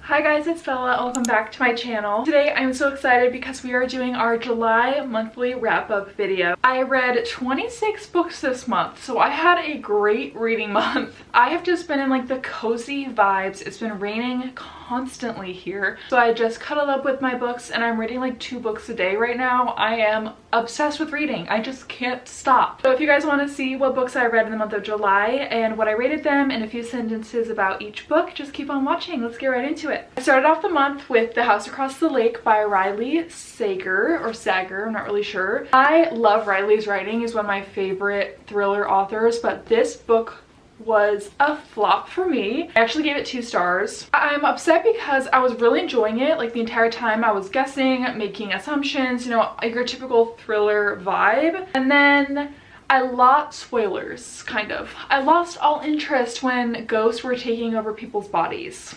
Hi guys, it's Bella. Welcome back to my channel. Today I'm so excited because we are doing our July monthly wrap-up video. I read 26 books this month, so I had a great reading month. I have just been in like the cozy vibes. It's been raining constantly here, so I just cuddled up with my books and I'm reading like 2 books a day right now. I am obsessed with reading. I just can't stop. So if you guys want to see what books I read in the month of July and what I rated them and a few sentences about each book, just keep on watching. Let's get right into it. I started off the month with The House Across the Lake by Riley Sager, or Sager, I'm not really sure. I love Riley's writing. He's one of my favorite thriller authors, but this book was a flop for me. I actually gave it 2 stars. I'm upset because I was really enjoying it. Like the entire time I was guessing, making assumptions, you know, like your typical thriller vibe. And then I lost spoilers, kind of. I lost all interest when ghosts were taking over people's bodies.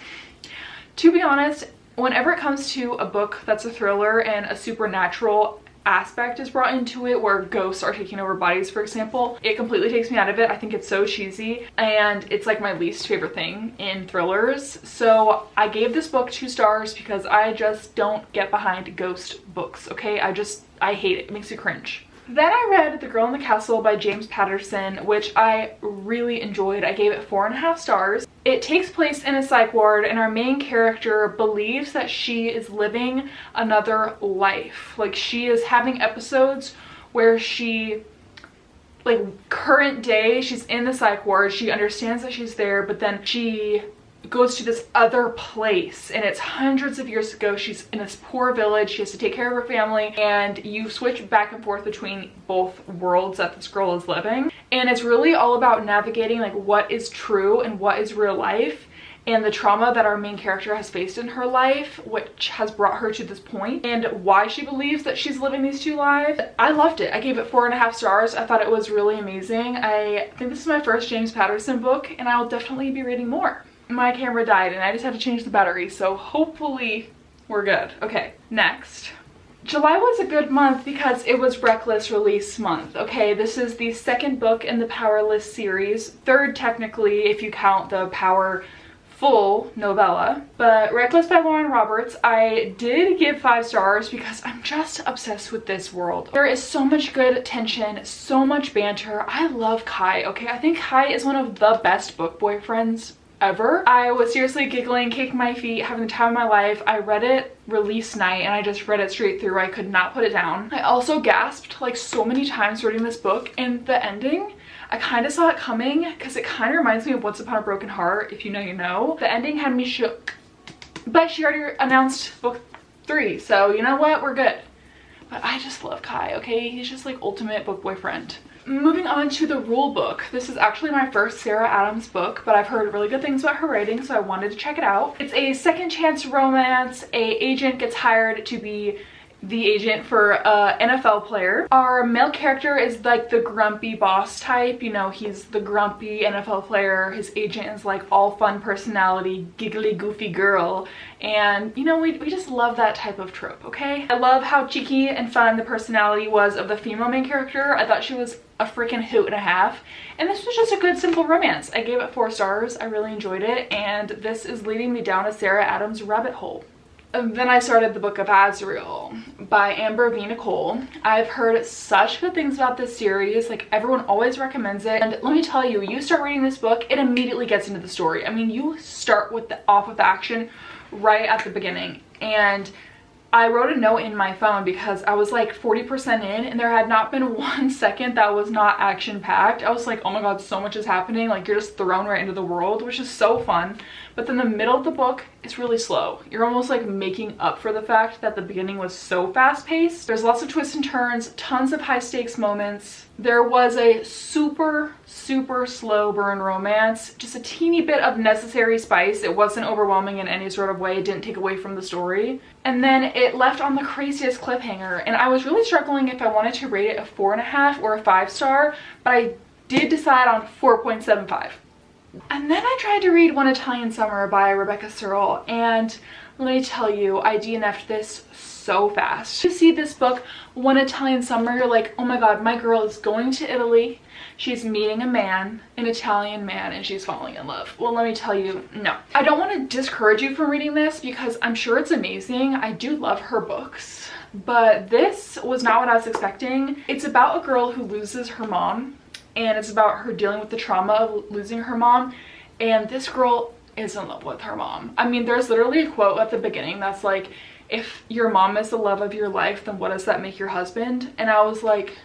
To be honest, whenever it comes to a book that's a thriller and a supernatural aspect is brought into it, where ghosts are taking over bodies, for example, it completely takes me out of it. I think it's so cheesy and it's like my least favorite thing in thrillers. So I gave this book 2 stars because I just don't get behind ghost books, okay? I hate it. It makes me cringe. Then I read The Girl in the Castle by James Patterson, which I really enjoyed. I gave it 4.5 stars. It takes place in a psych ward and our main character believes that she is living another life. Like she is having episodes where she, like current day, she's in the psych ward, she understands that she's there, but then she goes to this other place and it's hundreds of years ago. She's in this poor village, she has to take care of her family, and you switch back and forth between both worlds that this girl is living. And it's really all about navigating like what is true and what is real life, and the trauma that our main character has faced in her life, which has brought her to this point, and why she believes that she's living these 2 lives. I loved it. I gave it 4.5 stars. I thought it was really amazing. I think this is my first James Patterson book and I will definitely be reading more. My camera died and I just had to change the battery, so hopefully we're good. Okay, next. July was a good month because it was Reckless release month. Okay, this is the 2nd book in the Powerless series, 3rd technically if you count the Power full novella. But Reckless by Lauren Roberts, I did give 5 stars because I'm just obsessed with this world. There is so much good tension, so much banter. I love Kai, okay? I think Kai is one of the best book boyfriends ever. I was seriously giggling, kicking my feet, having the time of my life. I read it release night and I just read it straight through. I could not put it down. I also gasped like so many times reading this book, and the ending, I kind of saw it coming because it kind of reminds me of Once Upon a Broken Heart. If you know, you know. The ending had me shook, but she already announced book 3, so you know what, we're good. But I just love Kai, okay? He's just like ultimate book boyfriend. Moving on to The Rule Book. This is actually my first Sarah Adams book, but I've heard really good things about her writing, so I wanted to check it out. It's a second chance romance. An agent gets hired to be the agent for a NFL player. Our male character is like the grumpy boss type, you know, he's the grumpy NFL player. His agent is like all fun personality, giggly goofy girl, and you know, we just love that type of trope, okay? I love how cheeky and fun the personality was of the female main character. I thought she was a freaking hoot and a half, and this was just a good simple romance. I gave it 4 stars. I really enjoyed it, and this is leading me down a Sarah Adams rabbit hole. And then I started The Book of Azrael by Amber V. Nicole. I've heard such good things about this series. Like everyone always recommends it. And let me tell you, you start reading this book, it immediately gets into the story. I mean, you start with off of the action right at the beginning. And I wrote a note in my phone because I was like 40% in and there had not been 1 second that was not action packed. I was like, oh my god, so much is happening. Like you're just thrown right into the world, which is so fun. But then the middle of the book is really slow. You're almost like making up for the fact that the beginning was so fast paced. There's lots of twists and turns, tons of high stakes moments. There was a super slow burn romance, just a teeny bit of necessary spice. It wasn't overwhelming in any sort of way. It didn't take away from the story. And then it left on the craziest cliffhanger, and I was really struggling if I wanted to rate it a 4.5 or a 5 star, but I did decide on 4.75. And then I tried to read One Italian Summer by Rebecca Searle, and let me tell you, I DNF'd this so fast. You see this book, One Italian Summer, you're like, oh my god, my girl is going to Italy. She's meeting a man, an Italian man, and she's falling in love. Well, let me tell you, no. I don't want to discourage you from reading this because I'm sure it's amazing. I do love her books, but this was not what I was expecting. It's about a girl who loses her mom, and it's about her dealing with the trauma of losing her mom, and this girl is in love with her mom. I mean, there's literally a quote at the beginning that's like, if your mom is the love of your life, then what does that make your husband? And I was like,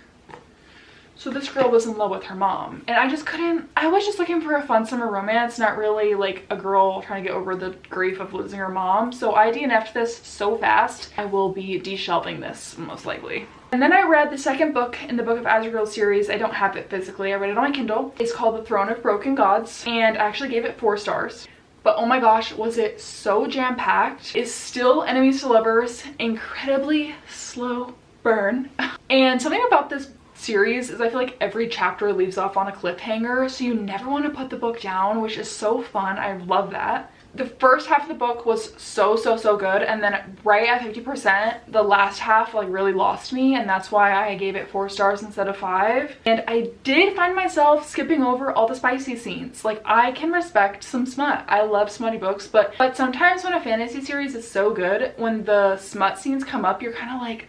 so this girl was in love with her mom, and I just couldn't. I was just looking for a fun summer romance, not really like a girl trying to get over the grief of losing her mom. So I DNF'd this so fast. I will be de-shelving this most likely. And then I read the second book in the Book of Azrael series. I don't have it physically. I read it on my Kindle. It's called The Throne of Broken Gods, and I actually gave it 4 stars. But oh my gosh, was it so jam-packed. It's still enemies to lovers, incredibly slow burn. And something about this series is I feel like every chapter leaves off on a cliffhanger, so you never want to put the book down, which is so fun. I love that. The first half of the book was so good, and then right at 50%, the last half like really lost me, and that's why I gave it 4 stars instead of 5. And I did find myself skipping over all the spicy scenes. Like, I can respect some smut. I love smutty books, but sometimes when a fantasy series is so good, when the smut scenes come up, you're kind of like,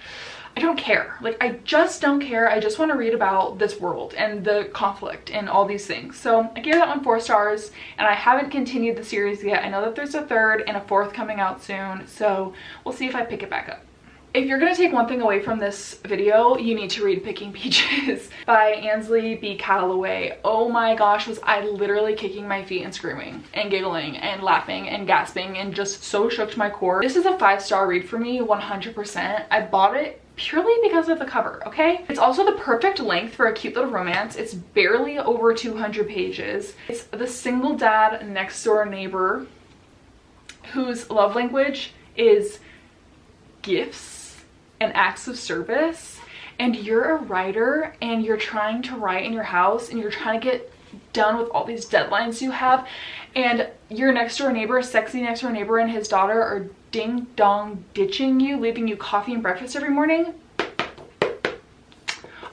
I don't care. Like, I just don't care. I just want to read about this world and the conflict and all these things. So I gave that one 4 stars, and I haven't continued the series yet. I know that there's a 3rd and a 4th coming out soon, so we'll see if I pick it back up. If you're going to take one thing away from this video, you need to read Picking Peaches by Ansley B. Calloway. Oh my gosh, was I literally kicking my feet and screaming and giggling and laughing and gasping and just so shook to my core. This is a 5-star read for me, 100%. I bought it purely because of the cover, okay? It's also the perfect length for a cute little romance. It's barely over 200 pages. It's the single dad next door neighbor whose love language is gifts and acts of service, and you're a writer and you're trying to write in your house and you're trying to get done with all these deadlines you have, and your next door neighbor, sexy next door neighbor, and his daughter are ding dong ditching you, leaving you coffee and breakfast every morning.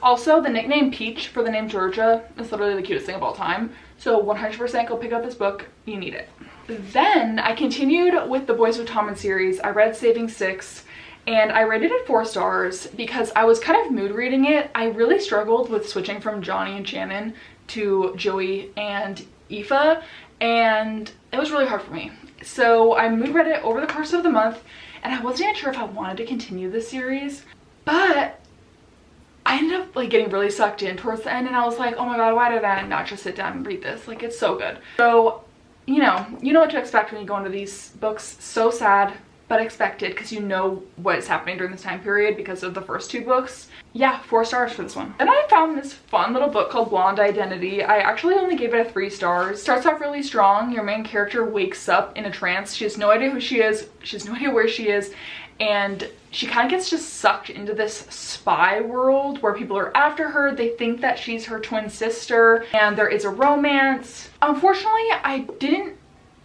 Also, the nickname Peach for the name Georgia is literally the cutest thing of all time. So 100% go pick up this book. You need it. Then I continued with the Boys with Tommen series. I read Saving Six, and I rated it 4 stars because I was kind of mood reading it. I really struggled with switching from Johnny and Shannon to Joey and Aoife, and it was really hard for me. So I mood read it over the course of the month, and I wasn't even sure if I wanted to continue this series, but I ended up like getting really sucked in towards the end, and I was like, oh my god, why did I not just sit down and read this? Like, it's so good. So you know what to expect when you go into these books. So sad, but expected, because you know what is happening during this time period because of the first 2 books. Yeah, 4 stars for this one. Then I found this fun little book called Blonde Identity. I actually only gave it a 3 stars. Starts off really strong. Your main character wakes up in a trance. She has no idea who she is. She has no idea where she is. And she kind of gets just sucked into this spy world where people are after her. They think that she's her twin sister, and there is a romance. Unfortunately, I didn't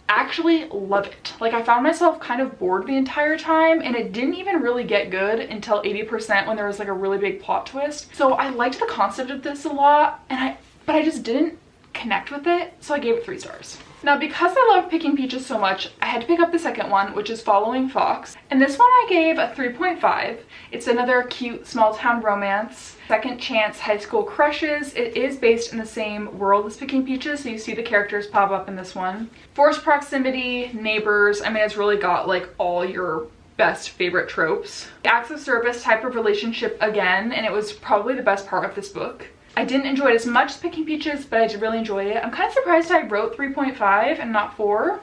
actually love it. Like, I found myself kind of bored the entire time, and it didn't even really get good until 80% when there was like a really big plot twist. So I liked the concept of this a lot, but I just didn't connect with it, so I gave it 3 stars. Now, because I love Picking Peaches so much, I had to pick up the second one, which is Following Fox. And this one I gave a 3.5. It's another cute small town romance. Second chance high school crushes. It is based in the same world as Picking Peaches, so you see the characters pop up in this one. Forced proximity, neighbors. I mean, it's really got like all your best favorite tropes. Acts of service type of relationship again, and it was probably the best part of this book. I didn't enjoy it as much as Picking Peaches, but I did really enjoy it. I'm kind of surprised I wrote 3.5 and not 4.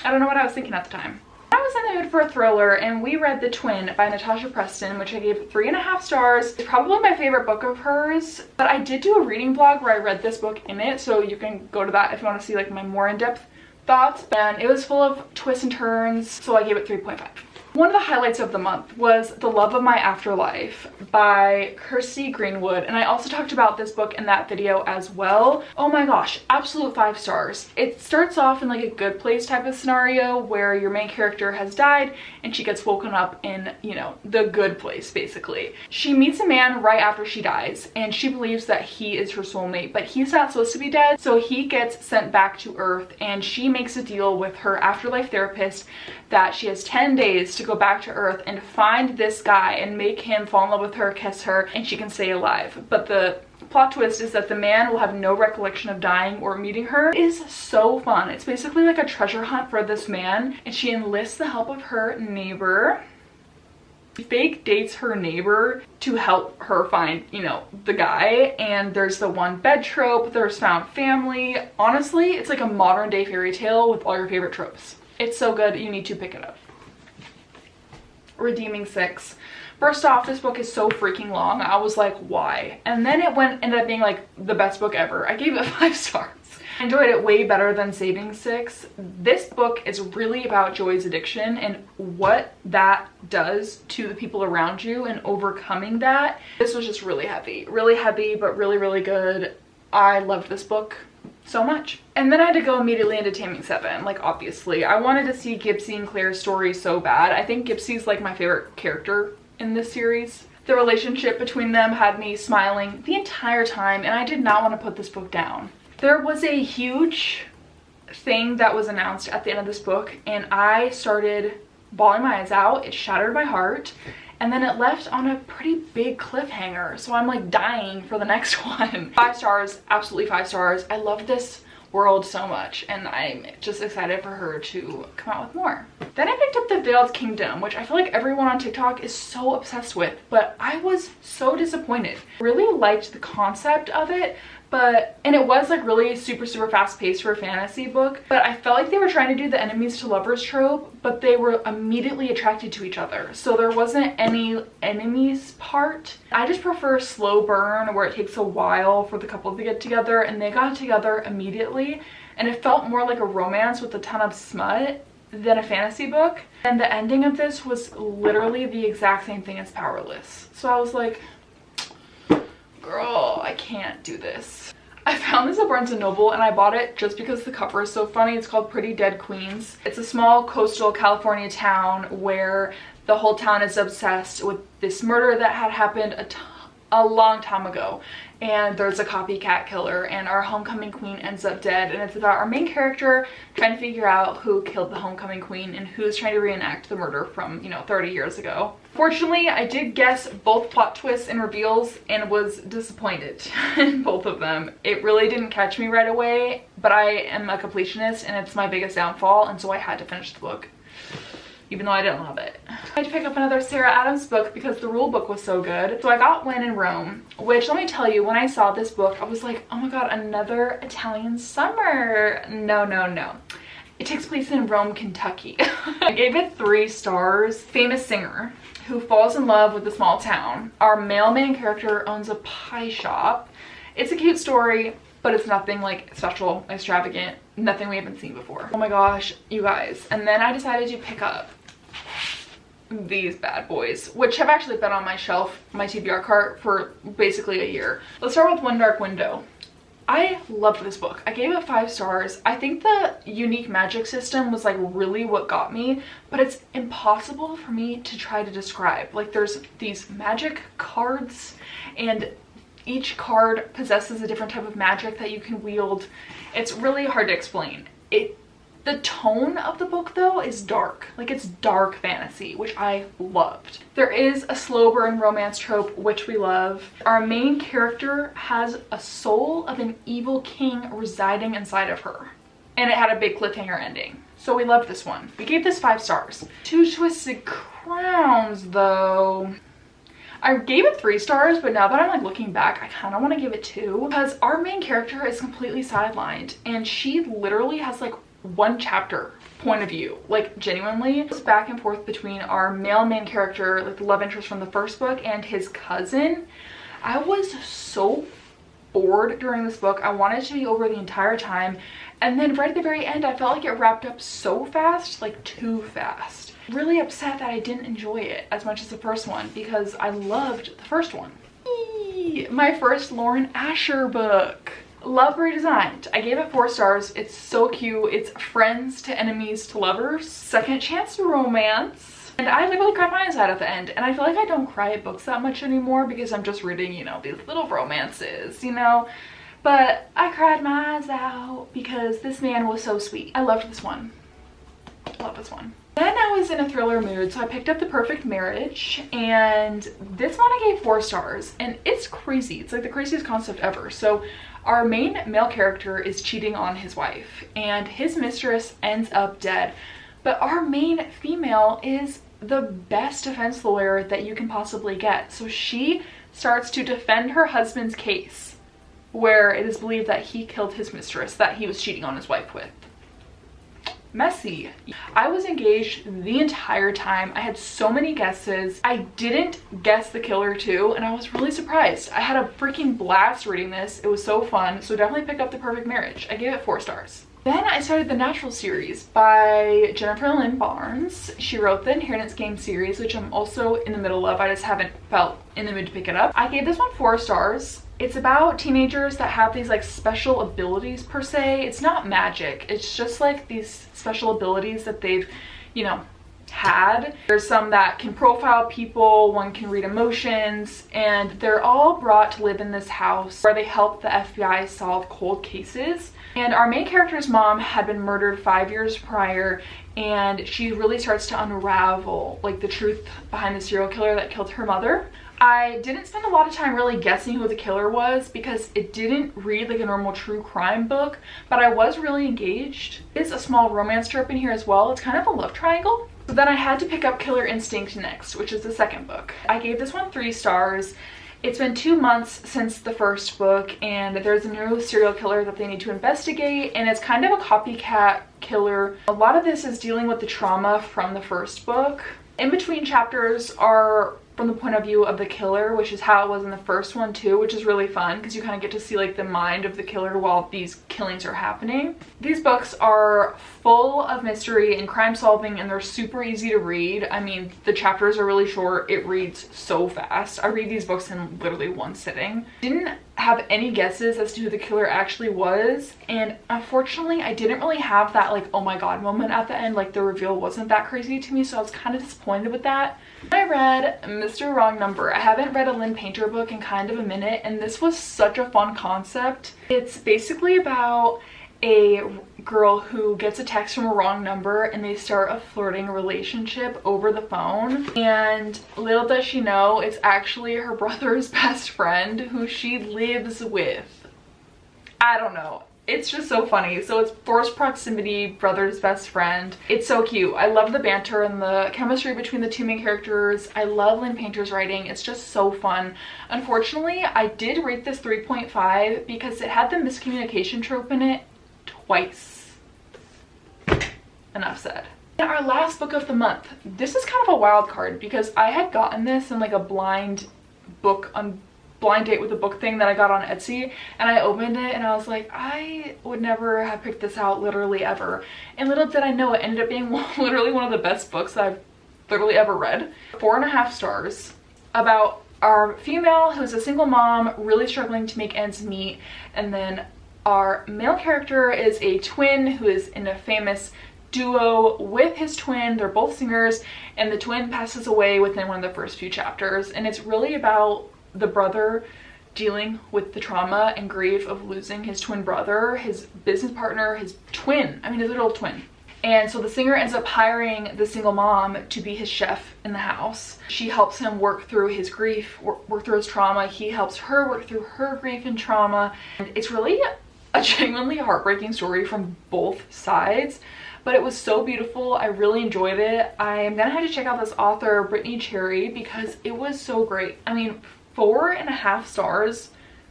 I don't know what I was thinking at the time. I was in the mood for a thriller, and we read The Twin by Natasha Preston, which I gave 3.5 stars. It's probably my favorite book of hers, but I did do a reading vlog where I read this book in it, so you can go to that if you want to see like my more in-depth thoughts. And it was full of twists and turns, so I gave it 3.5. One of the highlights of the month was The Love of My Afterlife by Kirsty Greenwood, and I also talked about this book in that video as well. Oh my gosh, absolute 5 stars. It starts off in like a good place type of scenario where your main character has died and she gets woken up in, you know, the good place basically. She meets a man right after she dies and she believes that he is her soulmate, but he's not supposed to be dead, so he gets sent back to Earth, and she makes a deal with her afterlife therapist that she has 10 days to go back to Earth and find this guy and make him fall in love with her, kiss her, and she can stay alive. But the plot twist is that the man will have no recollection of dying or meeting her. It is so fun. It's basically like a treasure hunt for this man, and she enlists the help of her neighbor. She fake dates her neighbor to help her find, you know, the guy. And there's the one bed trope, there's found family. Honestly, it's like a modern day fairy tale with all your favorite tropes. It's so good, you need to pick it up. Redeeming 6. First off, this book is so freaking long. I was like, why? And then it ended up being like the best book ever. I gave it 5 stars. I enjoyed it way better than Saving 6. This book is really about Joy's addiction and what that does to the people around you and overcoming that. This was just really heavy, but really, really good. I loved this book so much. And then I had to go immediately into Taming 7. Like, obviously I wanted to see Gypsy and Claire's story so bad. I think Gypsy's like my favorite character in this series. The relationship between them had me smiling the entire time, and I did not want to put this book down. There was a huge thing that was announced at the end of this book, and I started bawling my eyes out. It shattered my heart, and then it left on a pretty big cliffhanger, so I'm like dying for the next one. 5 stars, absolutely 5 stars. I love this world so much, and I'm just excited for her to come out with more. Then I picked up The Veiled Kingdom, which I feel like everyone on TikTok is so obsessed with, but I was so disappointed. Really liked the concept of it, and it was like really super fast paced for a fantasy book, but I felt like they were trying to do the enemies to lovers trope, but they were immediately attracted to each other, so there wasn't any enemies part. I just prefer slow burn where it takes a while for the couple to get together, and they got together immediately, and it felt more like a romance with a ton of smut than a fantasy book. And the ending of this was literally the exact same thing as Powerless, so I was like, girl, I can't do this. I found this at Barnes & Noble and I bought it just because the cover is so funny. It's called Pretty Dead Queens. It's a small coastal California town where the whole town is obsessed with this murder that had happened a long time ago, and there's a copycat killer, and our homecoming queen ends up dead, and it's about our main character trying to figure out who killed the homecoming queen and who's trying to reenact the murder from, you know, 30 years ago. Fortunately, I did guess both plot twists and reveals and was disappointed in both of them. It really didn't catch me right away, but I am a completionist and it's my biggest downfall, and so I had to finish the book, even though I didn't love it. I had to pick up another Sarah Adams book because the rule book was so good. So I got When in Rome, which, let me tell you, when I saw this book, I was like, oh my god, another Italian summer. No. It takes place in Rome, Kentucky. I gave it 3 stars. Famous singer who falls in love with the small town. Our male main character owns a pie shop. It's a cute story, but it's nothing like special, extravagant, nothing we haven't seen before. Oh my gosh, you guys. And then I decided to pick up these bad boys, which have actually been on my shelf, my TBR cart, for basically a year. Let's start with One Dark Window. I loved this book. I gave it 5 stars. I think the unique magic system was like really what got me, but it's impossible for me to try to describe. Like, there's these magic cards and each card possesses a different type of magic that you can wield. It's really hard to explain. The tone of the book though is dark. Like, it's dark fantasy, which I loved. There is a slow burn romance trope, which we love. Our main character has a soul of an evil king residing inside of her, and it had a big cliffhanger ending. So we loved this one. We gave this 5 stars. Two Twisted Crowns though, I gave it 3 stars, but now that I'm like looking back, I kind of want to give it 2 because our main character is completely sidelined and she literally has like 1 chapter point of view. Like, genuinely, it's back and forth between our male main character, like the love interest from the first book, and his cousin. I was so bored during this book. I wanted it to be over the entire time, And then right at the very end, I felt like it wrapped up so fast, like too fast. Really upset that I didn't enjoy it as much as the first one because I loved the first one. Eee! My first Lauren Asher book. Love Redesigned. I gave it 4 stars. It's so cute. It's friends to enemies to lovers. Second chance romance. And I literally cried my eyes out at the end. And I feel like I don't cry at books that much anymore because I'm just reading, you know, these little romances, you know. But I cried my eyes out because this man was so sweet. I loved this one. I love this one. Then I was in a thriller mood, so I picked up The Perfect Marriage, and this one I gave 4 stars, and it's crazy. It's like the craziest concept ever. So our main male character is cheating on his wife, and his mistress ends up dead. But our main female is the best defense lawyer that you can possibly get. So she starts to defend her husband's case, where it is believed that he killed his mistress that he was cheating on his wife with. Messy. I was engaged the entire time. I had so many guesses. I didn't guess the killer too, and I was really surprised. I had a freaking blast reading this. It was so fun. So definitely pick up The Perfect Marriage. I gave it 4 stars. Then I started the Natural series by Jennifer Lynn Barnes. She wrote the Inheritance Game series, which I'm also in the middle of. I just haven't felt in the mood to pick it up. I gave this one 4 stars. It's about teenagers that have these like special abilities per se. It's not magic. It's just like these special abilities that they've, you know, had. There's some that can profile people, one can read emotions, and they're all brought to live in this house where they help the FBI solve cold cases. And our main character's mom had been murdered 5 years prior, and she really starts to unravel like the truth behind the serial killer that killed her mother. I didn't spend a lot of time really guessing who the killer was because it didn't read like a normal true crime book, but I was really engaged. There's a small romance trope in here as well. It's kind of a love triangle. So then I had to pick up Killer Instinct next, which is the second book. I gave this one 3 stars. It's been 2 months since the first book, and there's a new serial killer that they need to investigate, and it's kind of a copycat killer. A lot of this is dealing with the trauma from the first book. In between chapters are from the point of view of the killer, which is how it was in the first one too, which is really fun because you kind of get to see like the mind of the killer while these killings are happening. These books are full of mystery and crime solving, and they're super easy to read. I mean, the chapters are really short. It reads so fast. I read these books in literally one sitting. Didn't have any guesses as to who the killer actually was, and unfortunately I didn't really have that like oh my god moment at the end. Like the reveal wasn't that crazy to me, so I was kind of disappointed with that. I read Mr. Wrong Number. I haven't read a Lynn Painter book in kind of a minute, and this was such a fun concept. It's basically about a girl who gets a text from a wrong number, and they start a flirting relationship over the phone, and little does she know it's actually her brother's best friend who she lives with. I don't know. It's just so funny. So it's forced proximity, brother's best friend. It's so cute. I love the banter and the chemistry between the 2 main characters. I love Lynn Painter's writing. It's just so fun. Unfortunately, I did rate this 3.5 because it had the miscommunication trope in it twice. Enough said. And our last book of the month. This is kind of a wild card because I had gotten this in like a blind date with a book thing that I got on Etsy, and I opened it and I was like, I would never have picked this out literally ever. And little did I know it ended up being literally one of the best books that I've literally ever read. 4.5 stars, about our female who's a single mom really struggling to make ends meet, and then our male character is a twin who is in a famous duo with his twin. They're both singers, and the twin passes away within one of the first few chapters, and it's really about the brother dealing with the trauma and grief of losing his twin brother, his business partner, his twin, his literal twin. And so the singer ends up hiring the single mom to be his chef in the house. She helps him work through his grief, work through his trauma. He helps her work through her grief and trauma. And it's really a genuinely heartbreaking story from both sides, but it was so beautiful. I really enjoyed it. I am gonna have to check out this author, Brittany Cherry, because it was so great. 4.5 stars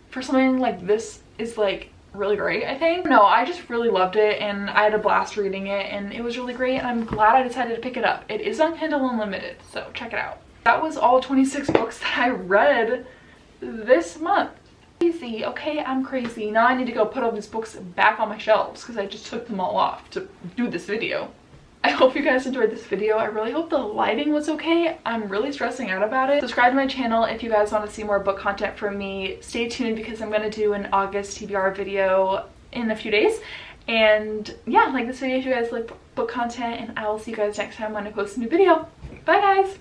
for something like this is like really great, I think. No, I just really loved it, and I had a blast reading it, and it was really great, and I'm glad I decided to pick it up. It is on Kindle Unlimited, so check it out. That was all 26 books that I read this month. Crazy, okay, I'm crazy. Now I need to go put all these books back on my shelves because I just took them all off to do this video. I hope you guys enjoyed this video. I really hope the lighting was okay. I'm really stressing out about it. Subscribe to my channel if you guys want to see more book content from me. Stay tuned because I'm going to do an August TBR video in a few days. And yeah, like this video if you guys like book content, and I will see you guys next time when I post a new video. Bye guys!